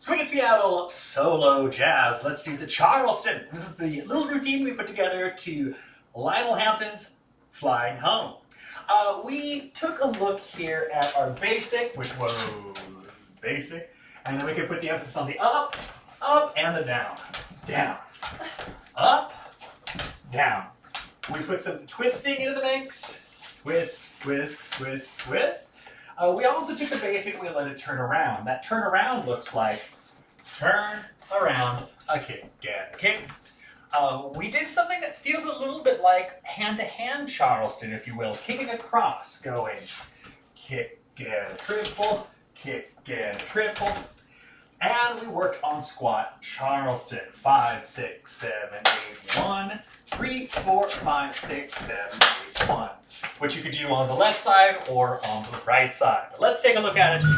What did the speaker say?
Swing in Seattle solo jazz. Let's do the Charleston. This is the little routine we put together to Lionel Hampton's Flying Home. We took a look here at our basic, which was basic, and then we could put the emphasis on the up, up, and the down. Down. Up, down. We put some twisting into the mix. Twist, twist, twist, twist. We also took the basic and we let it turn around. That turn around looks like turn around, a kick, get a kick. We did something that feels a little bit like hand-to-hand Charleston, if you will. Kicking across, going kick, get a triple, kick, get a triple. And we worked on squat Charleston. 5, 6, 7, 8, 1, 3, 4, 5, 6, 7, 8, 1. Which you could do on the left side or on the right side. But let's take a look at it.